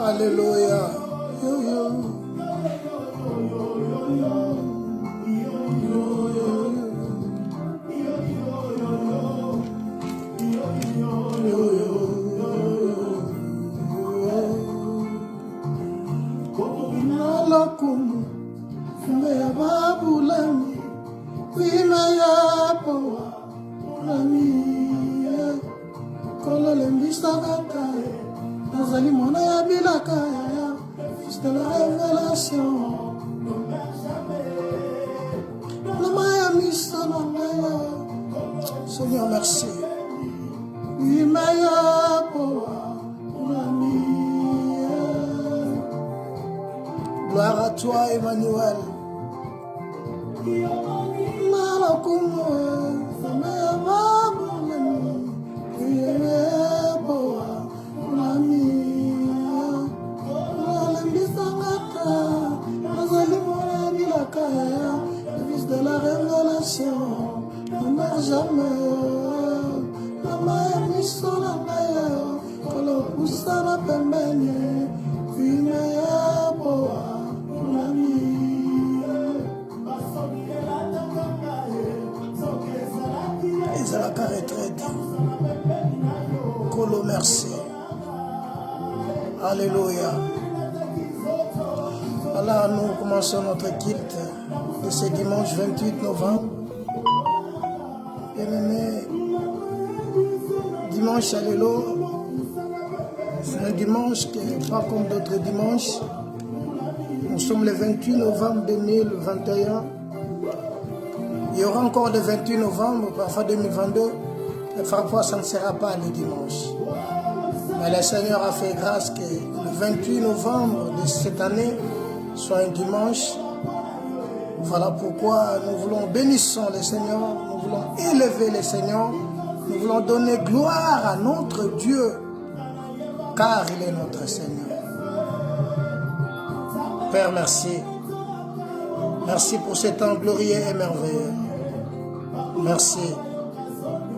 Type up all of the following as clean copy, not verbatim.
Alléluia. Yo, yo. Fils de la révélation, Seigneur, merci. Gloire à toi, Emmanuel. Fils de la révélation, ne meurt jamais. Colo, merci. Alléluia. Alors nous commençons notre culte de ce dimanche 28 novembre. Bien-aimé, dimanche, alléluia. C'est un dimanche qui n'est pas comme d'autres dimanches. Nous sommes le 28 novembre 2021. Il y aura encore le 28 novembre, parfois 2022. Et parfois, ça ne sera pas le dimanche. Mais le Seigneur a fait grâce que le 28 novembre de cette année soit un dimanche. Voilà pourquoi nous voulons bénissons le Seigneur, nous voulons élever le Seigneur, nous voulons donner gloire à notre Dieu, car il est notre Seigneur. Père, merci. Merci pour ce temps glorieux et merveilleux. Merci.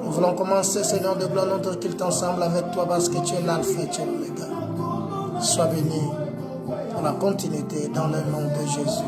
Nous voulons commencer, Seigneur de gloire, notre culte ensemble avec toi parce que tu es l'alpha et tu es l'oméga. Sois béni pour la continuité dans le nom de Jésus.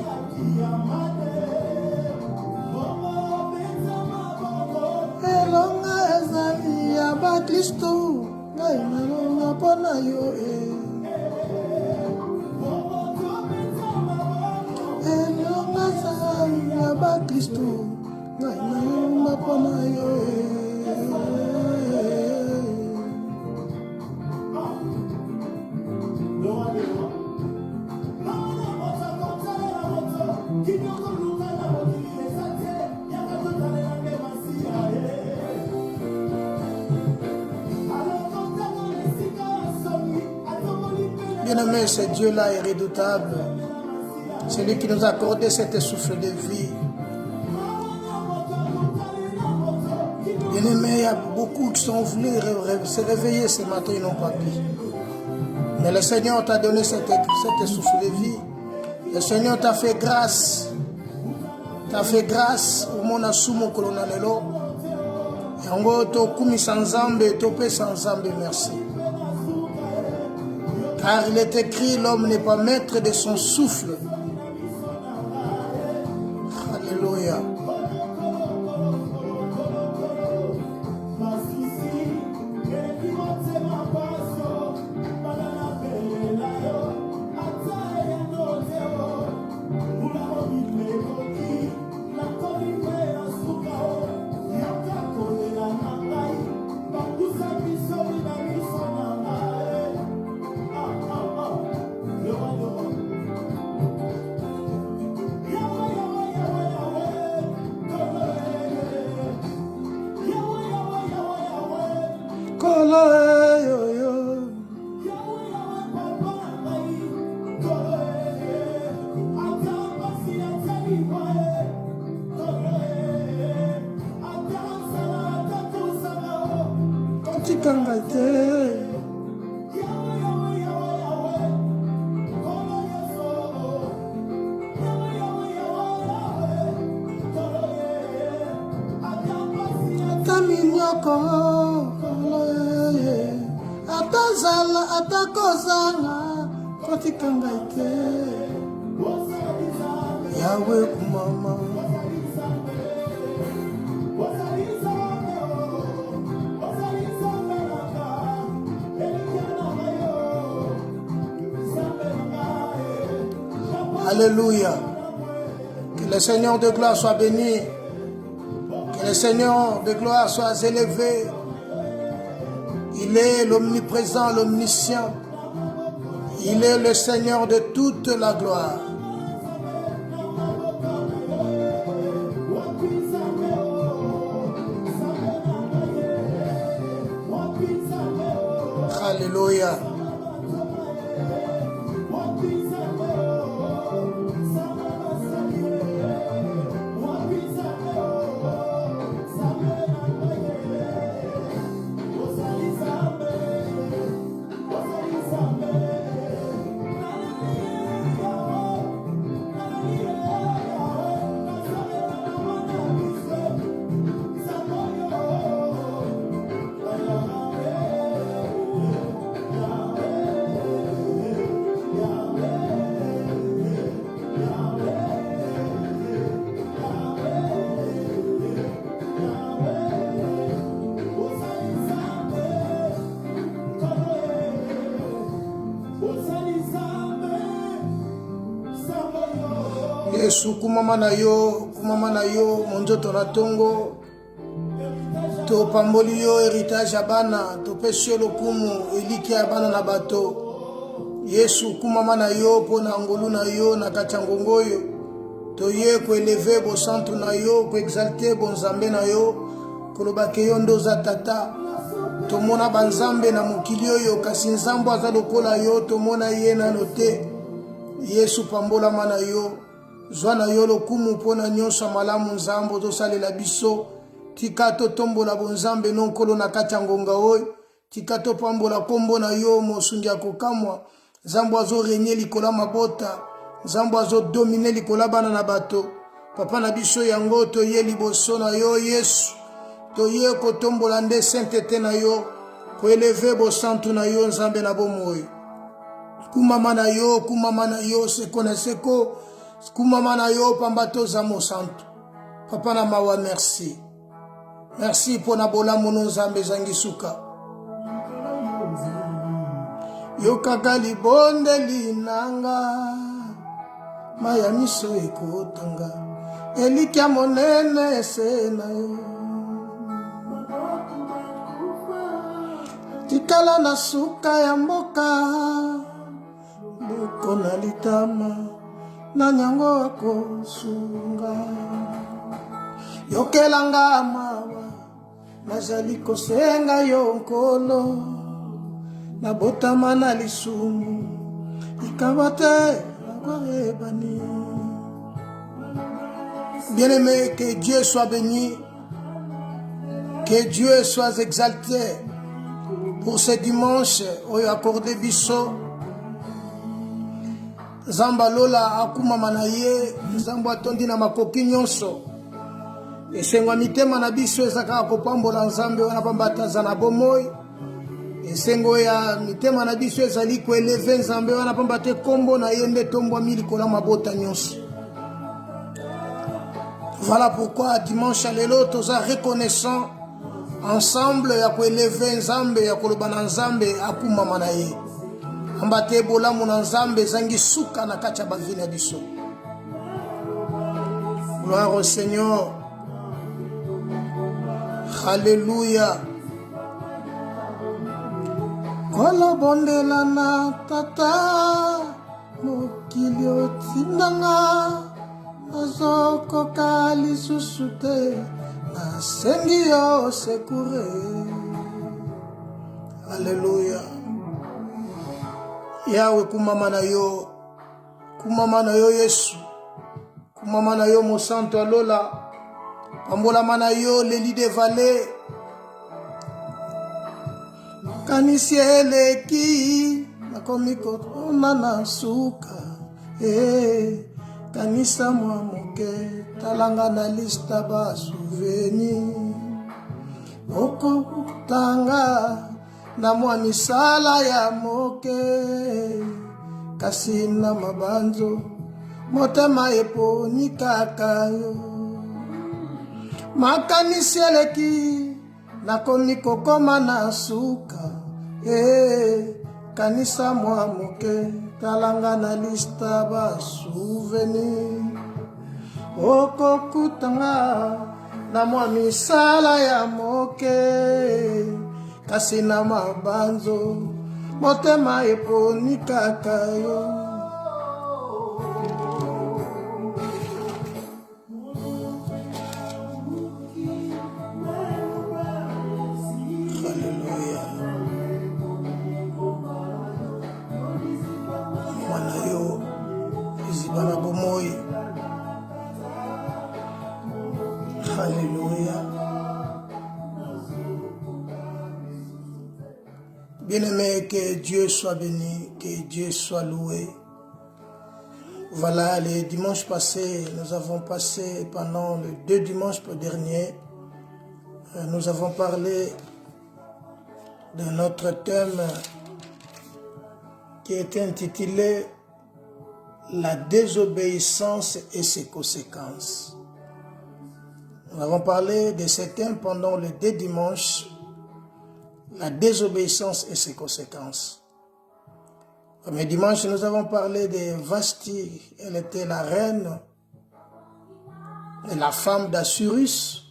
Bien-aimé, ce Dieu-là est redoutable. C'est lui qui nous a accordé cet souffle de vie. Bien-aimé, il y a beaucoup qui sont venus se réveiller ce matin, ils n'ont pas pu. Mais le Seigneur t'a donné cet souffle de vie. Le Seigneur t'a fait grâce. T'a fait grâce au monde asumo kolonalelo. Yango to kumi sanzambe, to pe sanzambe, merci. Car il est écrit, l'homme n'est pas maître de son souffle. Alléluia. Kolo yo yo. Tikangate. Ataminyoko. Atazala atakozanga. Kotikangate. Yahweh kumama. Alléluia. Que le Seigneur de gloire soit béni. Que le Seigneur de gloire soit élevé. Il est l'omniprésent, l'omniscient. Il est le Seigneur de toute la gloire. Alléluia. Yesu kumama na yo monzoto na tongo to pamboli yo héritage abana to pesio lokumu eliki abana na bato. Yesu kumama na yo pona ngolu na yo na katangongo yo to ye ko élever bo santu na yo ko exalter bo nzambe na yo ko lobake yo ndoza tata to mona banzambe na mokili yo kasi nzambo aza lokola yo to mona ye na note. Yesu pambola mana yo Zwana yo lokumu pona nyonso malamu nzambo tosalela biso. Tika to tombola bonzambe non kolo na kati ya ngonga oyo. Tika to pambola kombo na yo mosungi ya kokamwa. Nzambo azo renye likola mabota. Nzambo azo domine likola bana na bato. Papa na biso yango to ye liboso na yo Yesu. To ye ko tombola nde sainteté na yo. Ko eleve bo santu na yo nzambe na bomoyo. Kumama na yo se koneseko. Kumama na yo pambato za mo santo. Papa na mawa merci. Merci pour na bola mono nzambe zangi suka. Yo kakali bonde linanga. Maya miso ekotanga. Elikia monene esena yo. Tikala na suka ya mboka. Buko na litama. Na nyango wako sunga. Yokelanga mawa. Nazali kosenga yo nkolo. Na botama na lisumu. Ikabate agorebani. Bien-aimé, que Dieu soit béni. Que Dieu soit exalté. Pour ce dimanche, oyo accordé biso. Zamba lola akuma manaye, Zamba atondi na makoki nyonso. Esengwa mitema na biso ezaka kopambola nzambe wana pambataza na bomoi. Esengo ya mitema na biso ezali ko eleve nzambe wana pambate kombo na yende tombwa milikola mabota nyonso. Voilà pourquoi dimanche lelo toza reconnaissant ensemble ya ko eleve nzambe ya kolobana nzambe akuma manaye. Ambate bola muna nzambe zangi suka na kacha bavini ya biso. Gloire au Seigneur. Alléluia. Kola bondela na tata mokili otindanga azoko kali susute na sengi yo sekure Alléluia. Yahweh kumama na yo Yesu. Kumama na yo mon santo alola. Pambolama na yo leli de vallée. Kanisi eleki nakomiko onana suka. Kanisa mwa moke talanga na lista ba souvenir. Oko tanga na mwa misala ya moke. Kasi na mabanzo motema eponi kaka yo. Makanisi eleki nakomi kokoma na suka. Kanisa mwa moke talanga na lista ba souvenir. Okokutanga na mwa misala ya moke. Kasi na mabanzo motema eponi kaka yo. Alléluia. Bien-aimé, que Dieu soit béni, que Dieu soit loué. Voilà, les dimanches passés, nous avons passé pendant les 2 dimanches derniers, nous avons parlé de notre thème qui était intitulé La désobéissance et ses conséquences. Nous avons parlé de ce thème pendant les 2 dimanches, la désobéissance et ses conséquences. Le premier dimanche, nous avons parlé de Vashti. Elle était la reine et la femme d'Assyrus.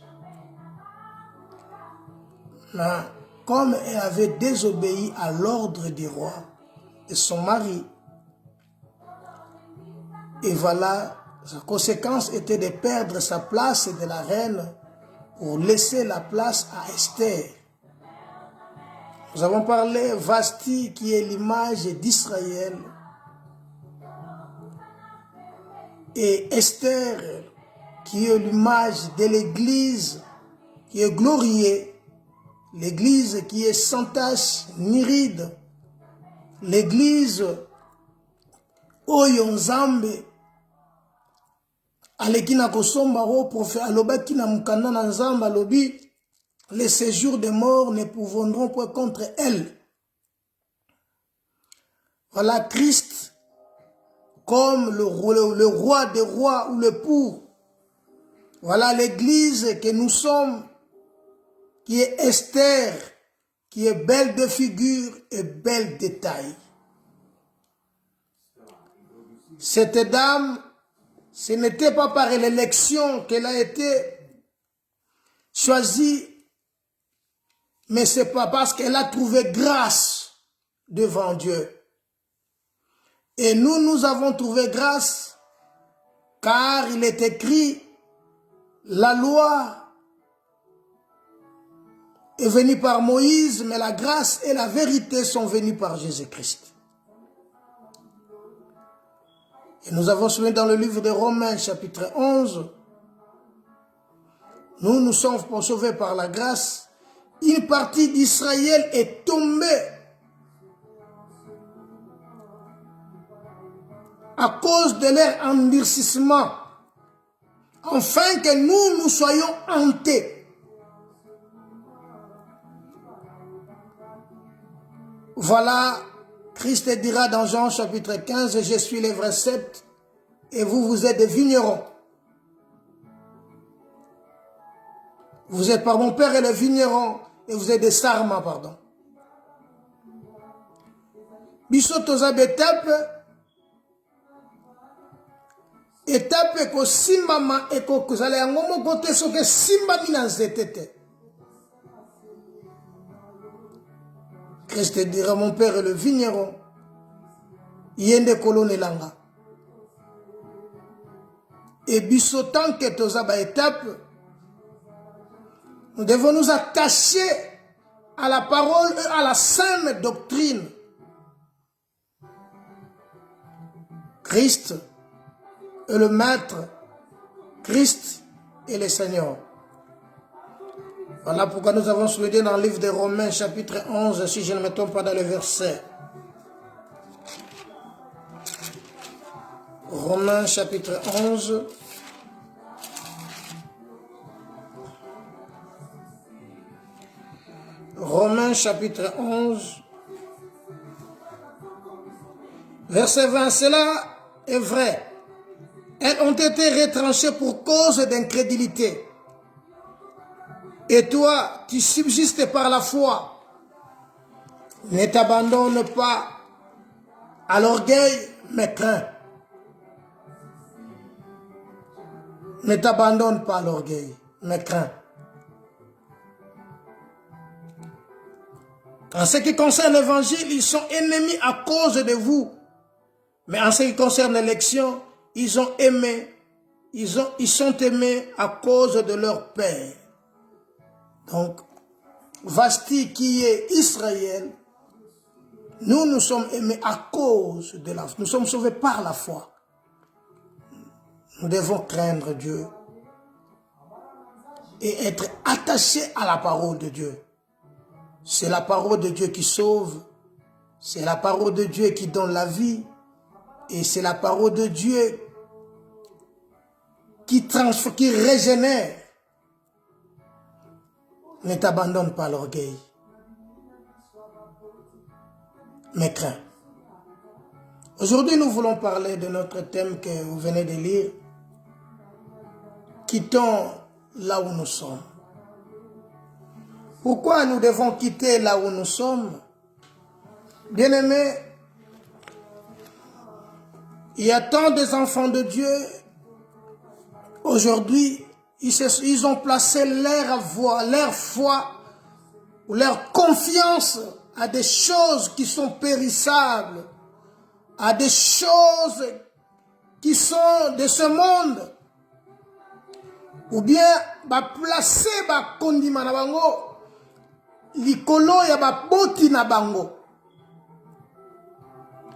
Mais comme elle avait désobéi à l'ordre du roi et son mari, et voilà, sa conséquence était de perdre sa place de la reine pour laisser la place à Esther. Nous avons parlé Vashti qui est l'image d'Israël et Esther qui est l'image de l'église qui est gloriée, l'église qui est sans tache ni ride, l'église oyo Nzambe aleki na kosomba o prophète alobaki na mukanda na Nzambe alobi les séjours des morts ne pourront point contre elle. Voilà Christ comme le roi des rois ou le pour. Voilà l'église que nous sommes, qui est Esther, qui est belle de figure et belle de taille. Cette dame, ce n'était pas par l'élection qu'elle a été choisie, mais c'est pas parce qu'elle a trouvé grâce devant Dieu. Et nous avons trouvé grâce, car il est écrit, la loi est venue par Moïse, mais la grâce et la vérité sont venues par Jésus-Christ. Et nous avons souligné dans le livre de Romains, chapitre 11, nous sommes sauvés par la grâce. Une partie d'Israël est tombée à cause de leur endurcissement, afin que nous soyons hantés. Voilà, Christ dira dans Jean chapitre 15, je suis le vrai cep et vous êtes des vignerons. Vous êtes par mon père et le vigneron et vous êtes des sarments, pardon. Bisotoza étape ko simbama eko kozala yango moko te soki simbami na nzete te. Christ dira mon père est le vigneron, yende kolonelanga. Et biso tant que toza ba étape, nous devons nous attacher à la parole et à la saine doctrine. Christ est le Maître, Christ est le Seigneur. Voilà pourquoi nous avons souligné dans le livre des Romains, chapitre 11, si je ne me trompe pas dans le verset. Romains, chapitre 11. Romains, chapitre 11. Verset 20, cela est vrai. Elles ont été retranchées pour cause d'incrédulité. Et toi, tu subsistes par la foi. Ne t'abandonne pas à l'orgueil, mais crains. Ne t'abandonne pas à l'orgueil, mais crains. En ce qui concerne l'évangile, ils sont ennemis à cause de vous. Mais en ce qui concerne l'élection, ils ont aimé, ils sont aimés à cause de leur Père. Donc, Vashti qui est Israël, nous sommes aimés à cause de la foi. Nous sommes sauvés par la foi. Nous devons craindre Dieu et être attachés à la parole de Dieu. C'est la parole de Dieu qui sauve, c'est la parole de Dieu qui donne la vie, et c'est la parole de Dieu qui transforme, qui régénère. Ne t'abandonne pas à l'orgueil, mais crains. Aujourd'hui, nous voulons parler de notre thème que vous venez de lire. Quittons là où nous sommes. Pourquoi nous devons quitter là où nous sommes? Bien-aimés, il y a tant d'enfants de Dieu, aujourd'hui, ils ont placé leur foi, ou leur confiance à des choses qui sont périssables, à des choses qui sont de ce monde, ou bien placer kondima na bango likolo ya boti na bango,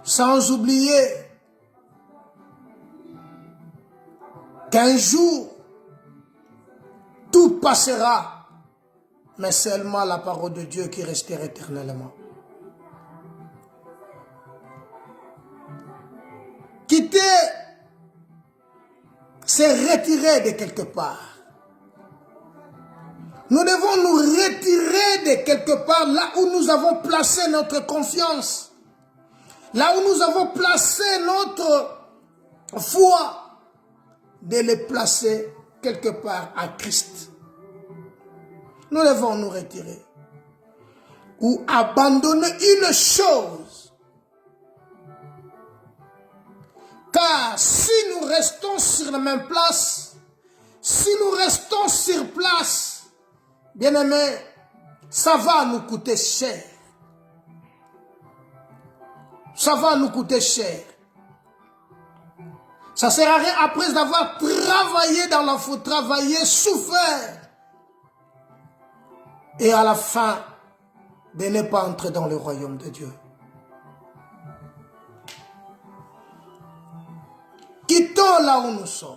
sans oublier qu'un jour tout passera, mais seulement la parole de Dieu qui restera éternellement. Quitter, c'est retirer de quelque part. Nous devons nous retirer de quelque part là où nous avons placé notre confiance, là où nous avons placé notre foi, de les placer quelque part à Christ. Nous devons nous retirer ou abandonner une chose. Car si nous restons sur la même place, si nous restons sur place, bien-aimés, ça va nous coûter cher. Ça va nous coûter cher. Ça ne sert à rien après d'avoir travaillé dans la foi, travaillé, souffert. Et à la fin, de ne pas entrer dans le royaume de Dieu. Quittons là où nous sommes.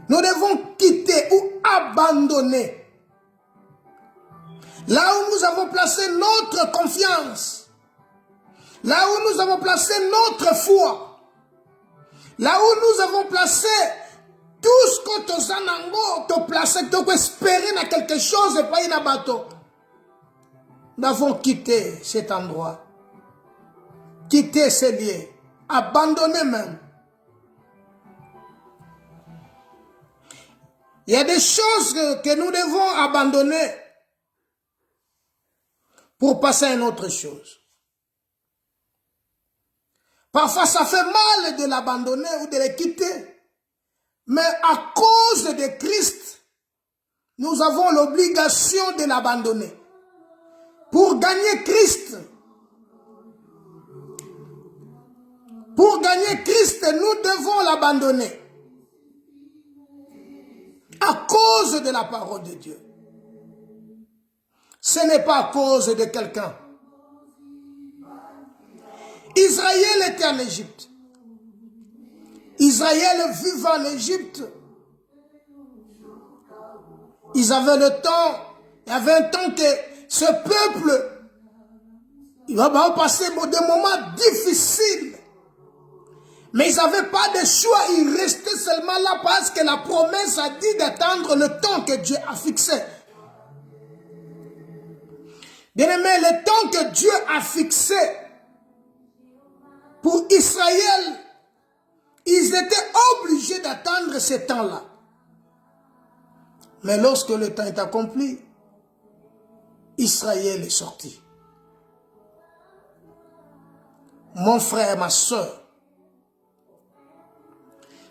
Nous devons quitter ou abandonner là où nous avons placé notre confiance, là où nous avons placé notre foi, là où nous avons placé tout ce que tu as placé, tu as espéré dans quelque chose et pas un bateau. Nous avons quitté cet endroit, quitté ces lieux, abandonné même. Il y a des choses que nous devons abandonner pour passer à une autre chose. Parfois, ça fait mal de l'abandonner ou de le quitter. Mais à cause de Christ, nous avons l'obligation de l'abandonner. Pour gagner Christ, nous devons l'abandonner. À cause de la parole de Dieu. Ce n'est pas à cause de quelqu'un. Israël était en Égypte. Israël vivait en Égypte. Ils avaient le temps. Il y avait un temps que ce peuple, il va passer des moments difficiles. Mais ils n'avaient pas de choix. Ils restaient seulement là parce que la promesse a dit d'attendre le temps que Dieu a fixé. Bien-aimé, le temps que Dieu a fixé pour Israël, ils étaient obligés d'attendre ce temps-là. Mais lorsque le temps est accompli, Israël est sorti. Mon frère, ma soeur,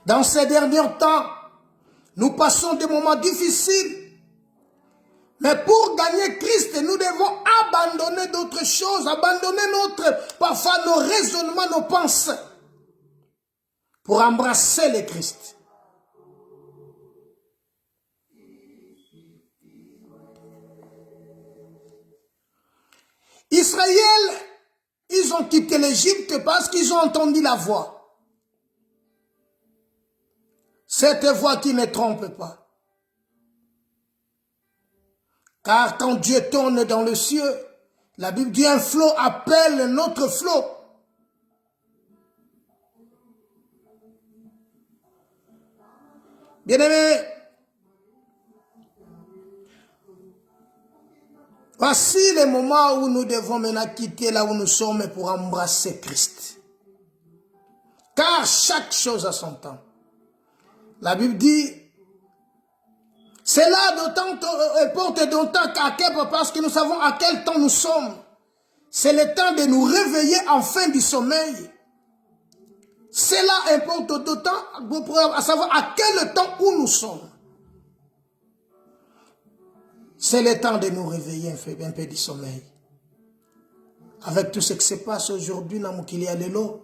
dans ces derniers temps, nous passons des moments difficiles. Mais pour gagner Christ, nous devons abandonner d'autres choses, abandonner parfois nos raisonnements, nos pensées, pour embrasser le Christ. Israël, ils ont quitté l'Égypte parce qu'ils ont entendu la voix. Cette voix qui ne trompe pas. Car quand Dieu tourne dans le ciel, la Bible dit un flot appelle notre flot. Bien-aimés, voici les moments où nous devons maintenant quitter là où nous sommes pour embrasser Christ. Car chaque chose a son temps. La Bible dit, c'est là d'autant importe d'autant qu'à quel parce que nous savons à quel temps nous sommes. C'est le temps de nous réveiller enfin du sommeil. Cela importe d'autant à savoir à quel temps où nous sommes. C'est le temps de nous réveiller un peu du sommeil. Avec tout ce qui se passe aujourd'hui dans Mukili Alelo,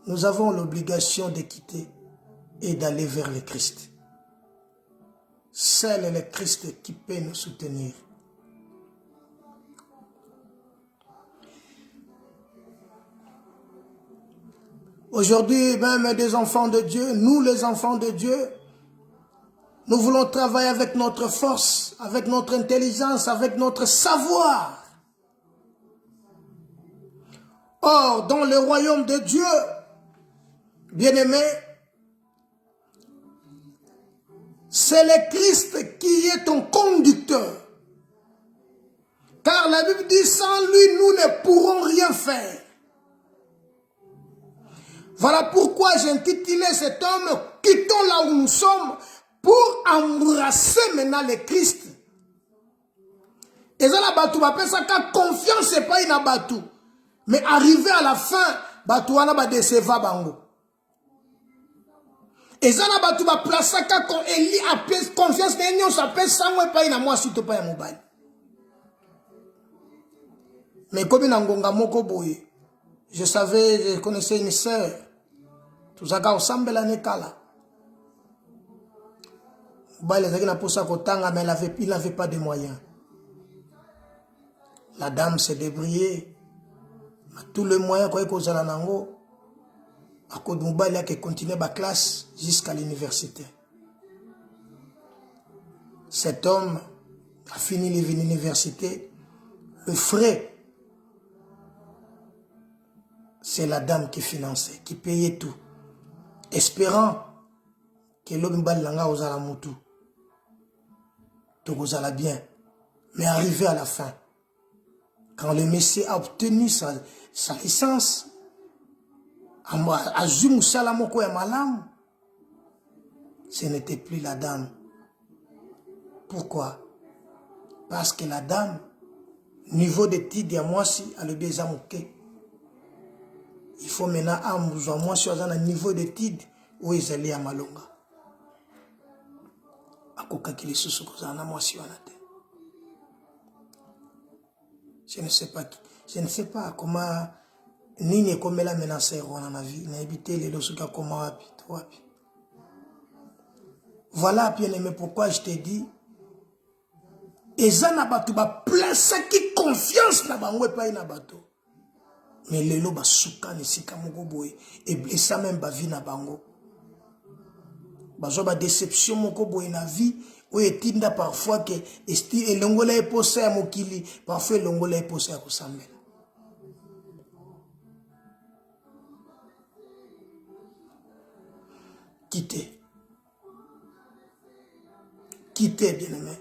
nous avons l'obligation de quitter et d'aller vers le Christ. Seul est le Christ qui peut nous soutenir. Aujourd'hui, même des enfants de Dieu, nous les enfants de Dieu, nous voulons travailler avec notre force, avec notre intelligence, avec notre savoir. Or, dans le royaume de Dieu, bien-aimé, c'est le Christ qui est ton conducteur. Car la Bible dit, sans lui, nous ne pourrons rien faire. Voilà pourquoi j'ai intitulé cet homme, quittons là où nous sommes, pour embrasser maintenant le Christ. Et ça, la batou, ça confiance, c'est pas une batou. Mais arrivé à la fin, batou, on a déceva bango. Et ça, la batou, place quand Eli a confiance, mais on s'appelle ça, moi, pas une moi, surtout pas un mobile. Mais comme il a moko boye, je savais, je connaissais une sœur. Tout ça, quand on semble la nekala. Mais il n'avait pas de moyens. La dame s'est débrouillée. Tous les moyens qu'on a causé à Nango, à cause de Mouba, il a continué ma classe jusqu'à l'université. Cet homme a fini l'université. Le frais, c'est la dame qui finançait, qui payait tout. Espérant que l'homme balanga osala mutu. Tout osala bien. Mais arrivé à la fin, quand le monsieur a obtenu sa licence, ce n'était plus la dame. Pourquoi? Parce que la dame, niveau d'études, moi si, elle est déjà moquée. Il faut maintenant, moi si, un niveau d'études où ils allaient à Malonga. Je ne sais pas comment Nini comme la menace dans la vie, n'habiter les losuka comment wapi. Voilà bien aimé pourquoi je te dis eza na bato baplasaki confiance na bango epai na bato. Mais lelo basuka esika moko boye eblessa même bavi na bango. Bazwa ba déception moko boye na vie oyo etinda parfois que elongola eposa ya mokili, parfois elongola eposa ya kosambela. Quittez. Quittez, bien-aimé.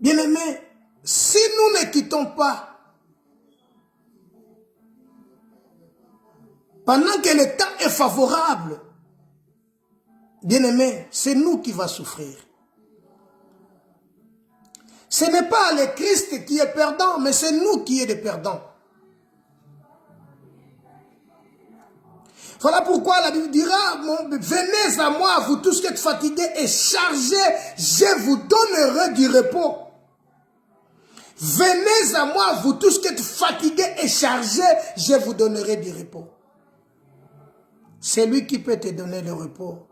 Bien-aimé, si nous ne quittons pas, pendant que le temps est favorable, bien-aimé, c'est nous qui va souffrir. Ce n'est pas le Christ qui est perdant, mais c'est nous qui sommes des perdants. Voilà pourquoi la Bible dira, venez à moi, vous tous qui êtes fatigués et chargés, je vous donnerai du repos. Venez à moi, vous tous qui êtes fatigués et chargés, je vous donnerai du repos. C'est lui qui peut te donner le repos.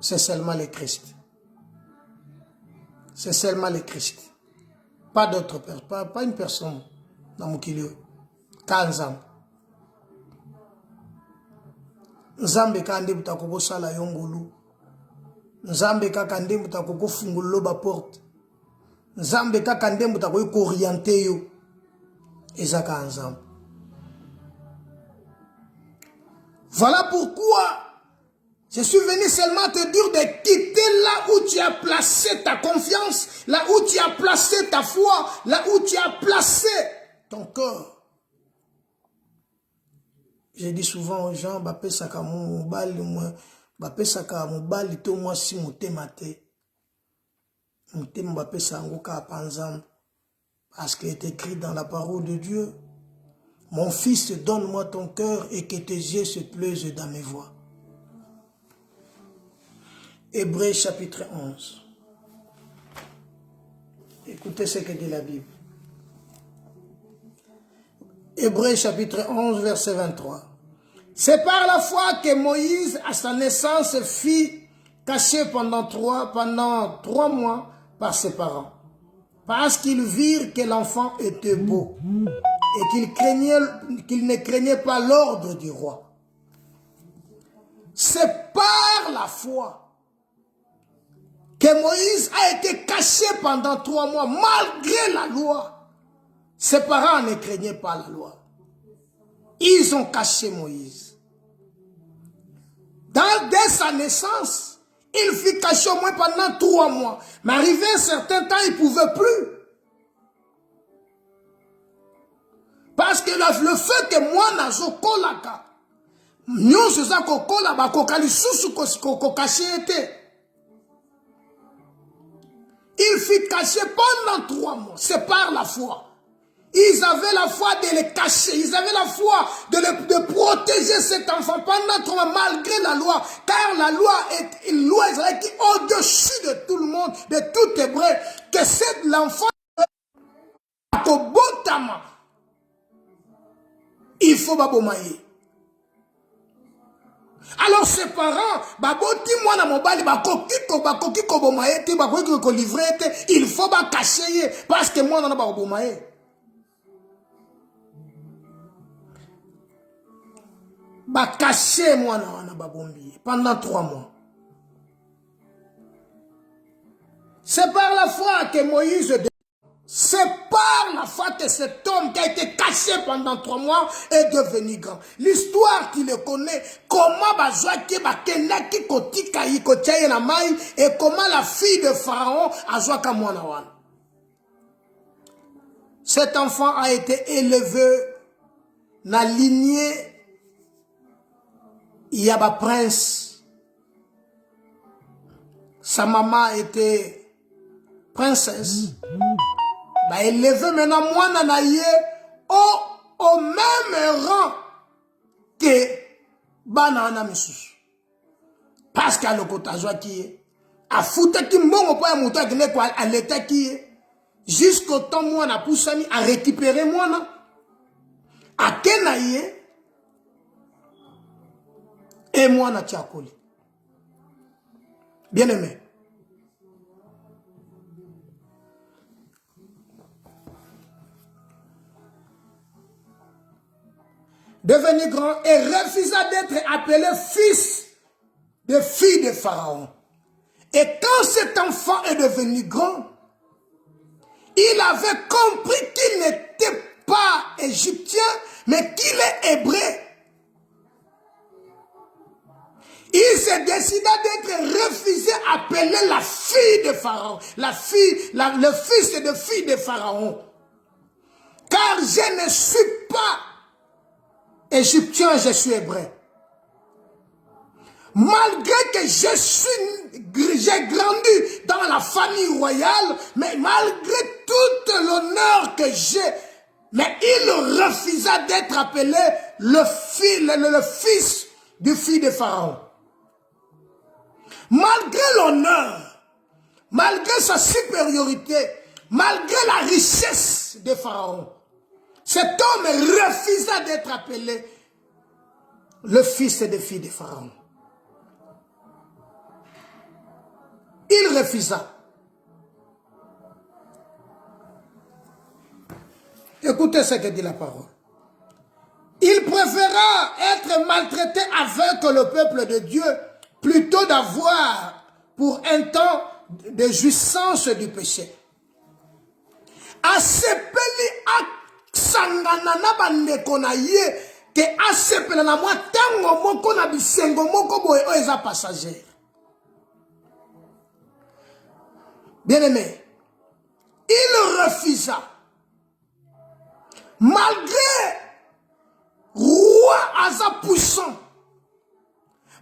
C'est seulement le Christ. C'est seulement le Christ. Pas d'autre personne, pas une personne dans mon kilo. 15 ans. Nzambe kande mutakoko sala yongulu. Nzambe kakande mutakoko fungulo ba porte. Nzambe kakande mutakoko orienter yo. Ezaka nzambe. Voilà pourquoi je suis venu seulement te dire de quitter là où tu as placé ta confiance, là où tu as placé ta foi, là où tu as placé ton cœur. Je dis souvent aux gens, bape saka mobali moi, bape saka mobali to moi si motema te. Motema bape sango ka panzam. Parce qu'il est écrit dans la parole de Dieu, mon fils, donne-moi ton cœur et que tes yeux se plaisent dans mes voies. Hébreux chapitre 11. Écoutez ce que dit la Bible. Hébreux chapitre 11, verset 23. C'est par la foi que Moïse, à sa naissance, fut caché pendant trois mois par ses parents. Parce qu'ils virent que l'enfant était beau et qu'il ne craignait pas l'ordre du roi. C'est par la foi que Moïse a été caché pendant 3 mois, malgré la loi. Ses parents ne craignaient pas la loi. Ils ont caché Moïse. Dès sa naissance, il fut caché au moins pendant 3 mois. Mais arrivé un certain temps, il ne pouvait plus. Parce que le fait que moi, nazo kolaka, nous, c'est ça qu'on kola, bah, kokali sous qu'on caché était. Il fut caché pendant 3 mois. C'est par la foi. Ils avaient la foi de le cacher. Ils avaient la foi de protéger cet enfant pendant 3 mois, malgré la loi. Car la loi est une loi qui est au-dessus de tout le monde, de tout hébreu. Que c'est l'enfant Kobotama. Il faut babomaye. Alors ses parents, baboti mwana mobali bakoki kobomaye te bakoki ko livrer te, il faut ba cacher parce que moi na ba bomaye. Ba cacher mwana wana babombi pendant 3 mois. C'est par la foi que Moïse, c'est par la foi que cet homme qui a été caché pendant 3 mois est devenu grand. L'histoire, tu le connais, comment Bazouaki Bakendaki Kotikayi Kotiaye na Maï et comment la fille de Pharaon a Zouaka Mouanawan. Cet enfant a été élevé dans la lignée Yaba Prince. Sa maman était princesse. Bah, élevé maintenant moi nanaye au même rang que banana misusu. Parce qu'à l'okotazwa qui est a fouta qui mbongo pa muta qui n'est quoi à l'état qui est jusqu'au temps moi na poussani à récupérer moi na à kenaye et moi na tchakoli. Bien-aimé. Devenu grand et refusa d'être appelé fils de fille de Pharaon. Et quand cet enfant est devenu grand, il avait compris qu'il n'était pas égyptien, mais qu'il est hébreu. Il s'est décidé d'être refusé appeler la fille de Pharaon, le fils de fille de Pharaon. Car je ne suis pas égyptien, je suis hébreu. Malgré que j'ai grandi dans la famille royale, mais malgré tout l'honneur que j'ai, mais il refusa d'être appelé le fils du fils de Pharaon. Malgré l'honneur, malgré sa supériorité, malgré la richesse de Pharaon, cet homme refusa d'être appelé le fils des filles de Pharaon. Il refusa. Écoutez ce que dit la parole. Il préféra être maltraité avec le peuple de Dieu plutôt d'avoir pour un temps de jouissance du péché. Asepeli aksangana na bandeko na ye ke asepela na mwa tango moko na bisengo moko boye oyo eza passager. Bien-aimé, il refusa. Malgré roi Asa puissant,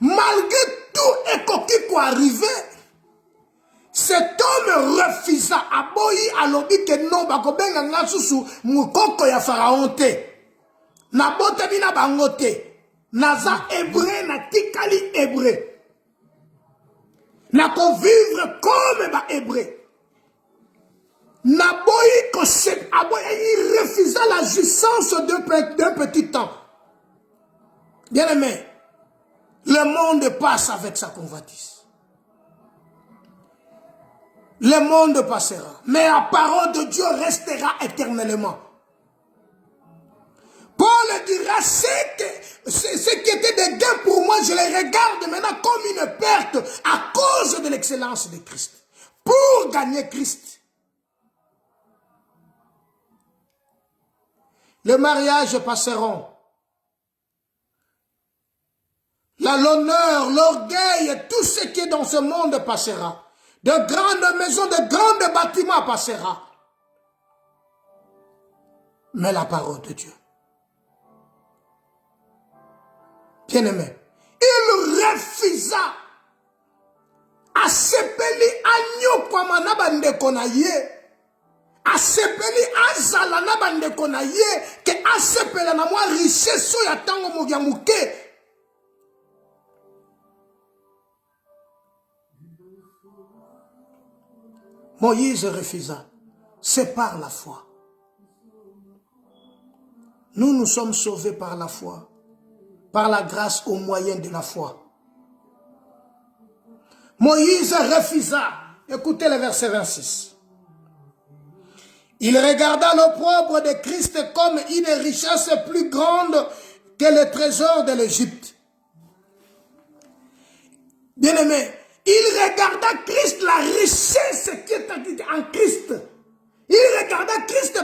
malgré tout écoqué pour arriver, cet homme refusa. Aboyi alobi ke non bakobenga nga susu mukoko ya Pharaon te. Na bote bina bango te. Naza hébreu na tikali hébreu. Na ko vivre comme ba hébreu. Naboyi concept, il refusa la jouissance d'un petit temps. Bien aimé, le monde passe avec sa convoitise. Le monde passera, mais la parole de Dieu restera éternellement. Paul dira, ce qui était des gains pour moi, je les regarde maintenant comme une perte à cause de l'excellence de Christ. Pour gagner Christ. Les mariages passeront. L'honneur, l'orgueil, tout ce qui est dans ce monde passera. De grandes maisons, de grands bâtiments passera. Mais la parole de Dieu. Bien-aimé, il refusa à sepeli agneau kwa manaba ndeko na ye. Asepeli azala na bandeko na ye ke asepela na mwa richesse ya tango mogia muke. Moïse refusa. C'est par la foi. Nous sommes sauvés par la foi. Par la grâce au moyen de la foi. Moïse refusa. Écoutez le verset 26. Il regarda l'opprobre de Christ comme une richesse plus grande que le trésor de l'Égypte. Bien-aimé, il regarda Christ, la richesse qui est en Christ. Il regarda Christ,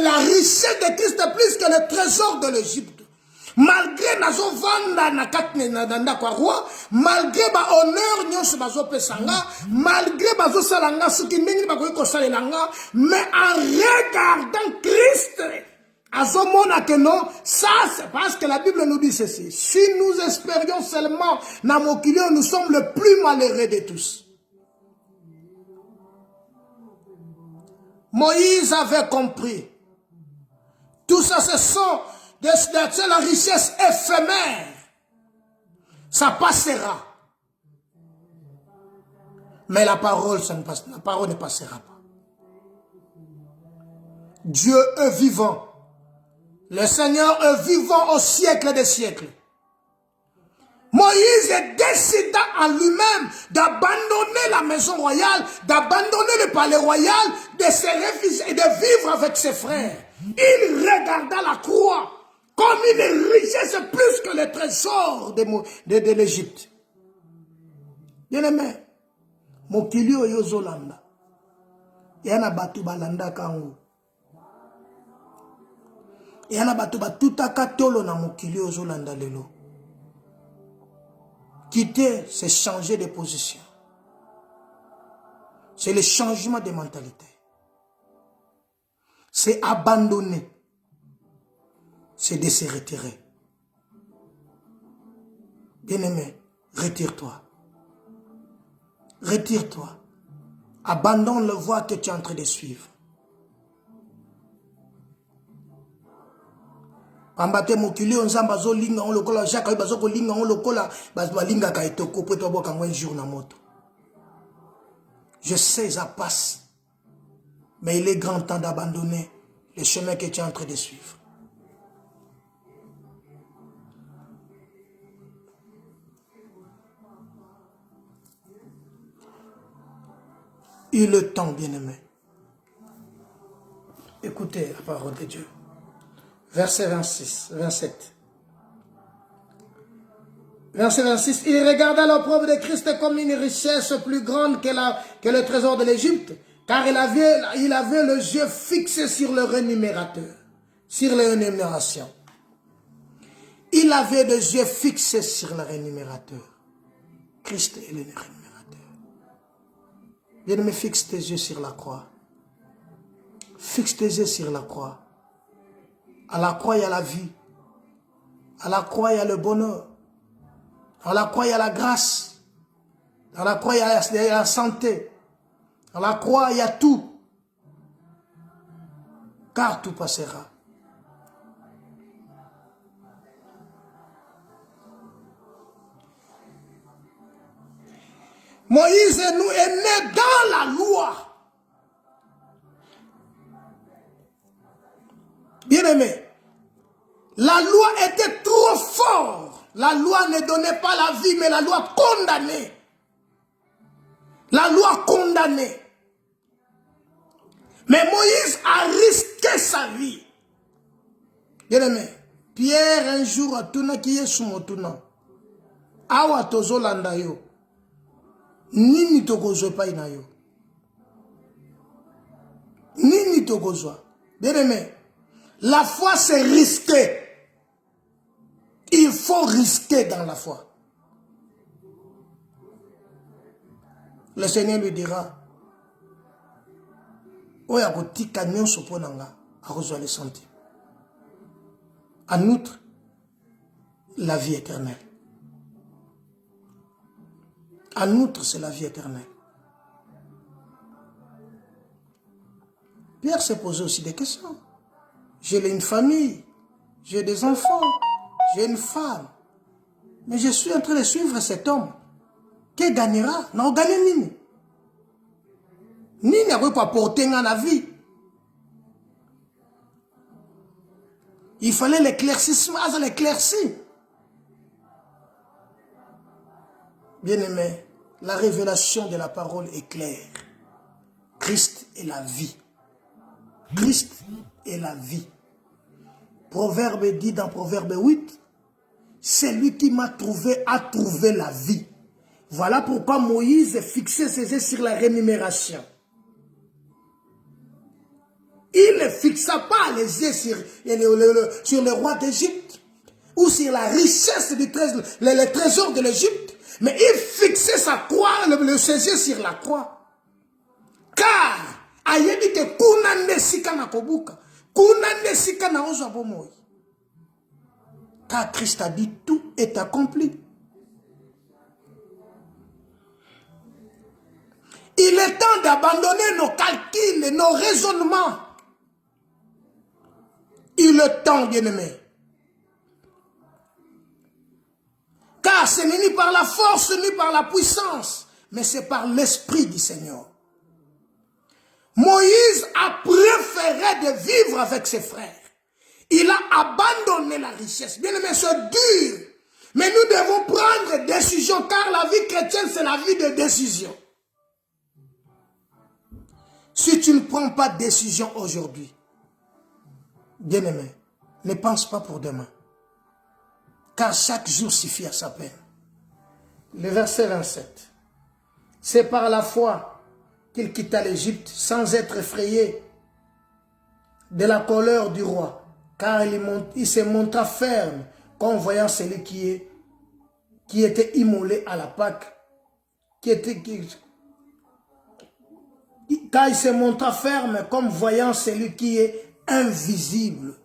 la richesse de Christ plus que le trésor de l'Égypte. Malgré nazo vanda na katne na kwa roi, malgré ba honneur nyonso bazo pesanga, malgré bazo salanga suki mingi bakoki kosalelanga, mais en regardant Christ, azomona que non, ça c'est parce que la Bible nous dit ceci. Si nous espérions seulement na mokilio, nous sommes le plus malheureux de tous. Moïse avait compris. Tout ça, ce sont c'est la richesse éphémère. Ça passera. Mais la parole ne passera pas. Dieu est vivant. Le Seigneur est vivant au siècle des siècles. Moïse décida en lui-même d'abandonner la maison royale, d'abandonner le palais royal, de se réfugier et de vivre avec ses frères. Il regarda la croix comme une richesse plus que le trésor de l'Égypte. Bien-aimé, mokili oyo zolanda, yana batu balanda kango. Yana batu batutaka tolo na mokili oyo zolanda lelo. Quitter, c'est changer de position. C'est le changement de mentalité. C'est abandonner. C'est de se retirer. Bien-aimé, retire-toi. Retire-toi. Abandonne le voie que tu es en train de suivre. Ambate mokili onzamba zo linga on lokola Jacques bazo ko linga on lokola ba linga ka etoko po to boka un jour na moto. Je sais ça passe. Mais il est grand temps d'abandonner le chemin que tu es en train de suivre. Il est le temps, bien-aimé. Écoutez la parole de Dieu. Verset 27. Verset 26. Il regarda l'opprobre de Christ comme une richesse plus grande que le trésor de l'Égypte, car il avait les yeux fixés sur le rémunérateur, sur les rémunérations. Il avait les yeux fixés sur le rémunérateur. Christ est le rémunérateur. Bien-aimé, fixe tes yeux sur la croix. Fixe tes yeux sur la croix. À la croix, il y a la vie. À la croix, il y a le bonheur. À la croix, il y a la grâce. À la croix, il y a la santé. À la croix, il y a tout. Car tout passera. Moïse est né dans la loi. Bien-aimé, la loi était trop forte. La loi ne donnait pas la vie, mais la loi condamnait. La loi condamnait. Mais Moïse a risqué sa vie. Bien-aimé, Pierre un jour a tourné qui est sous mon tournant. Awa tozo landa yo. Nini togozo pa ina yo. Nini togozo. Bien-aimé, la foi c'est risquer. Il faut risquer dans la foi. Le Seigneur lui dira, Oya kotika nyonso po nanga akozwa le centime. En outre, la vie éternelle. En outre, c'est la vie éternelle. Pierre s'est posé aussi des questions. J'ai une famille, j'ai des enfants, j'ai une femme. Mais je suis en train de suivre cet homme. Qui gagnera? Non, gagne Nini. Nini n'a pas porté dans la vie. Il fallait l'éclaircissement, l'éclairci. Bien-aimé, la révélation de la parole est claire. Christ est la vie. Christ est la vie. Proverbe dit dans Proverbe 8, c'est lui qui m'a trouvé, a trouvé la vie. Voilà pourquoi Moïse fixait ses yeux sur la rémunération. Il ne fixa pas les yeux sur le roi d'Égypte ou sur la richesse du trésor, les trésors de l'Égypte, mais il fixait sa croix, ses yeux sur la croix. Car, ayebi ke kunande sika na kobuka, kunande sika na ozwa bomoi. Car Christ a dit, tout est accompli. Il est temps d'abandonner nos calculs, nos raisonnements. Il est temps, bien-aimé. Car ce n'est ni par la force, ni par la puissance, mais c'est par l'Esprit du Seigneur. Moïse a préféré de vivre avec ses frères. Il a abandonné la richesse. Bien-aimé, c'est dur. Mais nous devons prendre des décisions, car la vie chrétienne, c'est la vie de décision. Si tu ne prends pas de décision aujourd'hui, bien-aimé, ne pense pas pour demain. Car chaque jour suffit à sa peine. Le verset 27. C'est par la foi qu'il quitta l'Égypte sans être effrayé de la colère du roi, car il se montra ferme en voyant celui qui était immolé à la Pâque, car il se montra ferme comme voyant celui qui est invisible.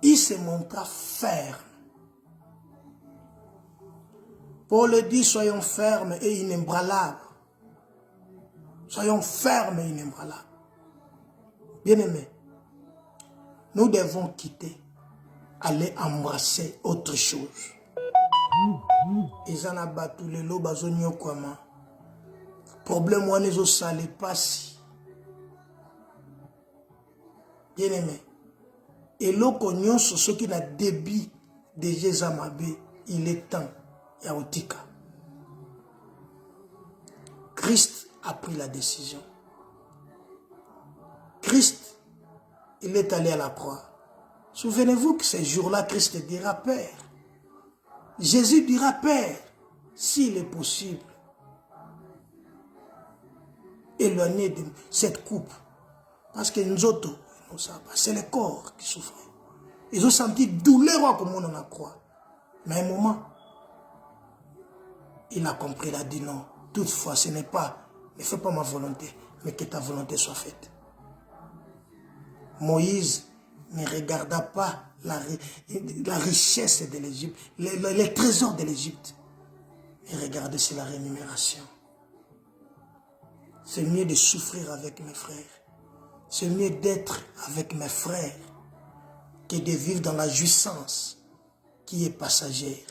Il se montra ferme. Paul dit, soyons fermes et inébranlables. Soyons fermes et inébranlables. Bien-aimés, nous devons quitter, aller embrasser autre chose. Ezana batu lelo bazonyo kwama. Problème wana ezosala pasi. Bien-aimé, eloko nyonso soki na débit déjà eza mabe, il est temps ya otika. Christ a pris la décision. Christ, il est allé à la croix. Souvenez-vous que ces jours-là, Christ dira, Père. Jésus dira, Père, s'il est possible, éloignez de cette coupe. Parce que nous autres, c'est le corps qui souffre. Ils ont senti douleur comme on en a croix. Mais à un moment, il a compris, il a dit non. Toutefois, ce n'est pas, ne fais pas ma volonté, mais que ta volonté soit faite. Moïse ne regarda pas la richesse de l'Égypte, les trésors de l'Égypte. Il regardait sur la rémunération. C'est mieux de souffrir avec mes frères. C'est mieux d'être avec mes frères que de vivre dans la jouissance qui est passagère.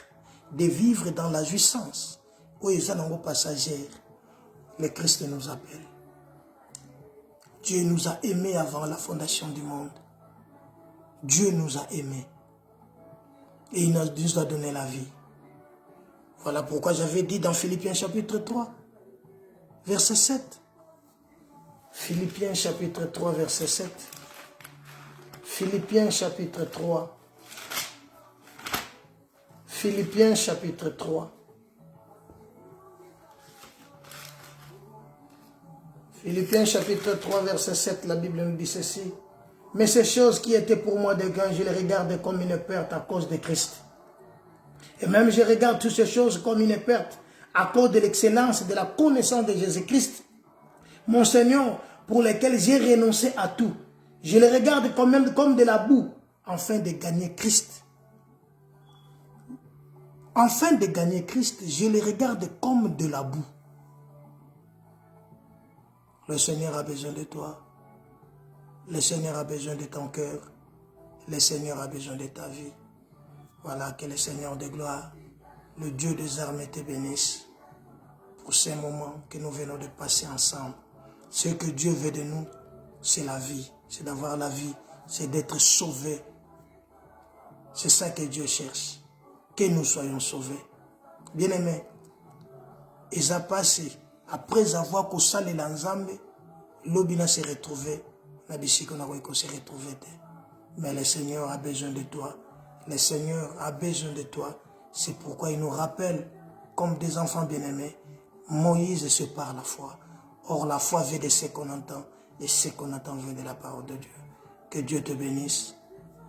De vivre dans la jouissance où ils sont passagères. Le Christ nous appelle. Dieu nous a aimés avant la fondation du monde. Dieu nous a aimés. Et il nous a donné la vie. Voilà pourquoi j'avais dit dans Philippiens chapitre 3, verset 7. Philippiens chapitre 3, verset 7. Philippiens chapitre 3. Philippiens chapitre 3. Philippiens chapitre 3, verset 7, la Bible nous dit ceci. Mais ces choses qui étaient pour moi des gains, je les regarde comme une perte à cause de Christ. Et même je regarde toutes ces choses comme une perte à cause de l'excellence de la connaissance de Jésus-Christ, mon Seigneur, pour lequel j'ai renoncé à tout. Je les regarde quand même comme de la boue, afin de gagner Christ. Afin de gagner Christ, je les regarde comme de la boue. Le Seigneur a besoin de toi. Le Seigneur a besoin de ton cœur. Le Seigneur a besoin de ta vie. Voilà, que le Seigneur de gloire, le Dieu des armées te bénisse pour ces moments que nous venons de passer ensemble. Ce que Dieu veut de nous, c'est la vie. C'est d'avoir la vie. C'est d'être sauvés. C'est ça que Dieu cherche. Que nous soyons sauvés. Bien-aimés, ils ont passé. Après avoir consolé l'ensemble, l'obina s'est retrouvé. On a dit qu'on a s'est retrouvé. Mais le Seigneur a besoin de toi. Le Seigneur a besoin de toi. C'est pourquoi il nous rappelle, comme des enfants bien-aimés, Moïse se par la foi. Or, la foi vient de ce qu'on entend. Et ce qu'on entend vient de la parole de Dieu. Que Dieu te bénisse.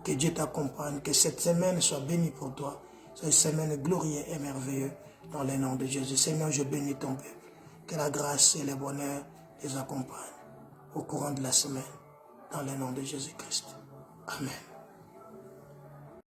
Que Dieu t'accompagne. Que cette semaine soit bénie pour toi. Cette semaine glorieuse et merveilleuse. Dans le nom de Jésus. Seigneur, je bénis ton peuple. Que la grâce et le bonheur les accompagnent au courant de la semaine. Dans le nom de Jésus-Christ. Amen.